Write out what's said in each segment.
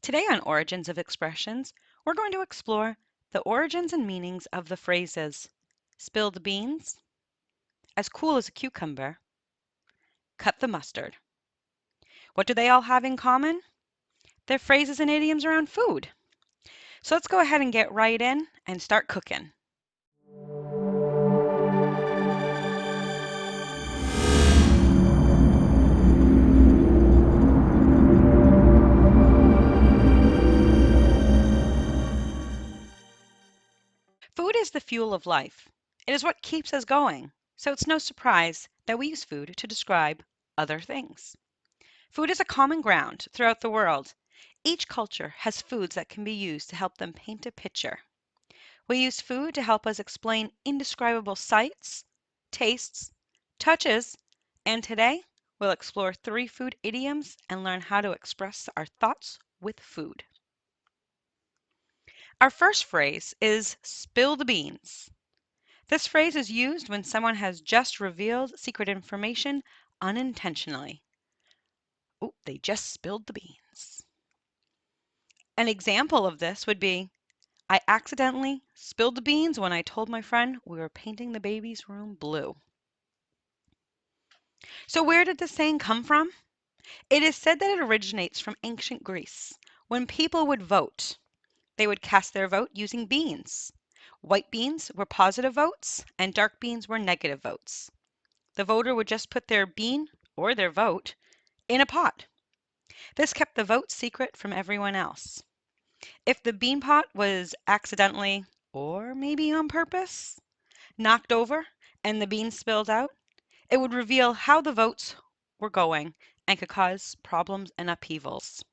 Today on Origins of Expressions, we're going to explore the origins and meanings of the phrases spilled beans, as cool as a cucumber, cut the mustard. What do they all have in common? They're phrases and idioms around food. So let's go ahead and get right in and start cooking. Food is the fuel of life. It is what keeps us going. So it's no surprise that we use food to describe other things. Food is a common ground throughout the world. Each culture has foods that can be used to help them paint a picture. We use food to help us explain indescribable sights, tastes, touches, and today we'll explore 3 food idioms and learn how to express our thoughts with food. Our first phrase is spill the beans. This phrase is used when someone has just revealed secret information unintentionally. Oh, they just spilled the beans. An example of this would be, I accidentally spilled the beans when I told my friend we were painting the baby's room blue. So where did this saying come from? It is said that it originates from ancient Greece. When people would vote, they would cast their vote using beans. White beans were positive votes and dark beans were negative votes. The voter would just put their bean or their vote in a pot. This kept the vote secret from everyone else. If the bean pot was accidentally, or maybe on purpose, knocked over and the beans spilled out, it would reveal how the votes were going and could cause problems and upheavals.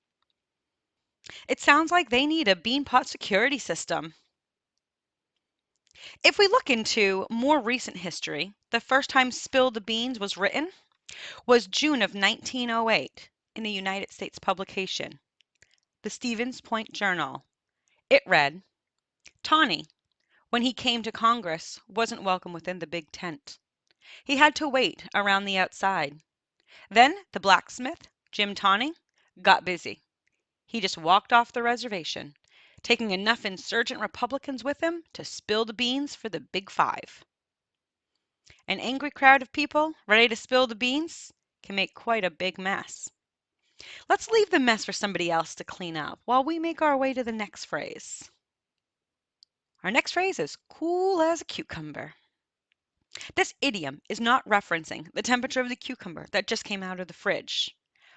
It sounds like they need a bean pot security system. If we look into more recent history, the first time "Spill the Beans" was written was June of 1908 in a United States publication, the Stevens Point Journal. It read, Tawny, when he came to Congress, wasn't welcome within the big tent. He had to wait around the outside. Then the blacksmith, Jim Tawney, got busy. He just walked off the reservation, taking enough insurgent Republicans with him to spill the beans for the Big Five. An angry crowd of people ready to spill the beans can make quite a big mess. Let's leave the mess for somebody else to clean up while we make our way to the next phrase. Our next phrase is cool as a cucumber. This idiom is not referencing the temperature of the cucumber that just came out of the fridge,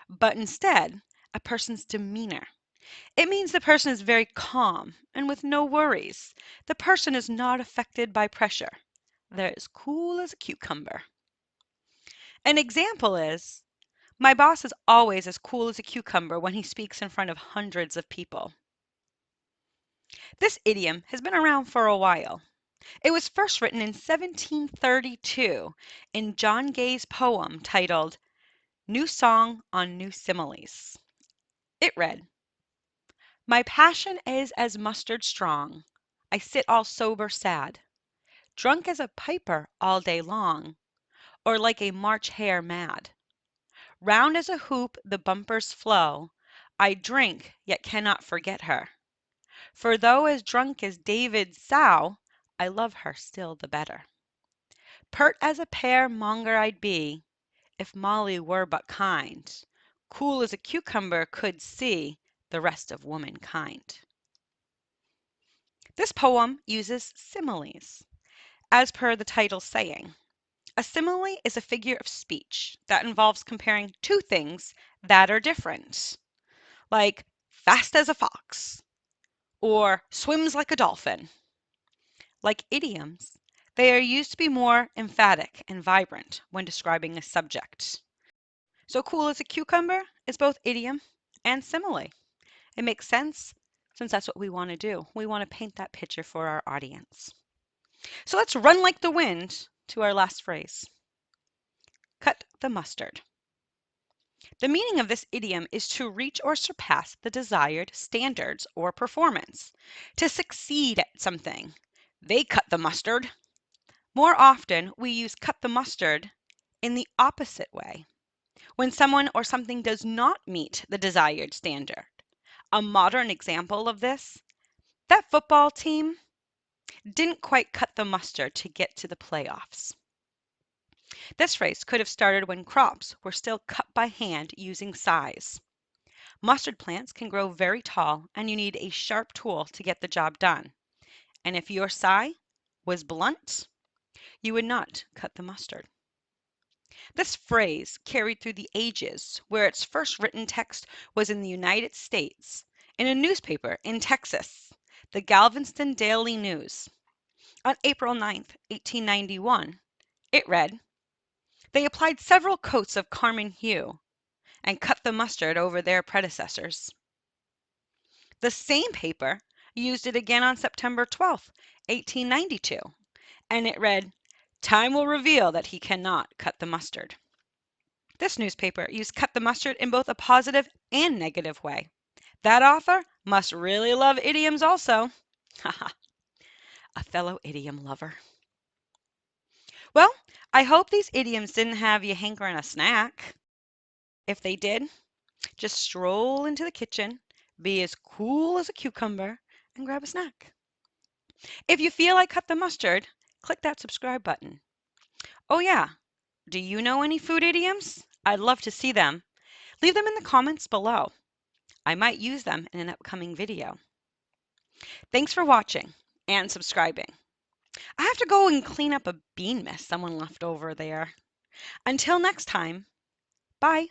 but instead a person's demeanor. It means the person is very calm and with no worries. The person is not affected by pressure. They're as cool as a cucumber. An example is, my boss is always as cool as a cucumber when he speaks in front of hundreds of people. This idiom has been around for a while. It was first written in 1732 in John Gay's poem titled New Song on New Similes. It read, My passion is as mustard strong. I sit all sober sad, drunk as a piper all day long, or like a March hare mad. Round as a hoop the bumpers flow. I drink, yet cannot forget her. For though as drunk as David's sow, I love her still the better. Pert as a pear monger I'd be, if Molly were but kind. Cool as a cucumber could see the rest of womankind. This poem uses similes, as per the title saying. A simile is a figure of speech that involves comparing two things that are different, like fast as a fox or swims like a dolphin. Like idioms, they are used to be more emphatic and vibrant when describing a subject. So cool as a cucumber is both idiom and simile. It makes sense since that's what we want to do. We want to paint that picture for our audience. So let's run like the wind to our last phrase. Cut the mustard. The meaning of this idiom is to reach or surpass the desired standards or performance, to succeed at something. They cut the mustard. More often, we use cut the mustard in the opposite way. When someone or something does not meet the desired standard. A modern example of this, that football team didn't quite cut the mustard to get to the playoffs. This phrase could have started when crops were still cut by hand using size. Mustard plants can grow very tall, and you need a sharp tool to get the job done. And if your scythe was blunt, you would not cut the mustard. This phrase carried through the ages, where its first written text was in the United States, in a newspaper in Texas, the Galveston Daily News. On April 9th, 1891, it read, "They applied several coats of carmine hue, and cut the mustard over their predecessors." The same paper used it again on September 12th, 1892, and it read, "Time will reveal that he cannot cut the mustard." This newspaper used cut the mustard in both a positive and negative way. That author must really love idioms also. Haha, a fellow idiom lover. Well, I hope these idioms didn't have you hankering a snack. If they did, just stroll into the kitchen, be as cool as a cucumber, and grab a snack. If you feel like cut the mustard, click that subscribe button. Oh yeah, do you know any food idioms? I'd love to see them. Leave them in the comments below. I might use them in an upcoming video. Thanks for watching and subscribing. I have to go and clean up a bean mess someone left over there. Until next time, bye.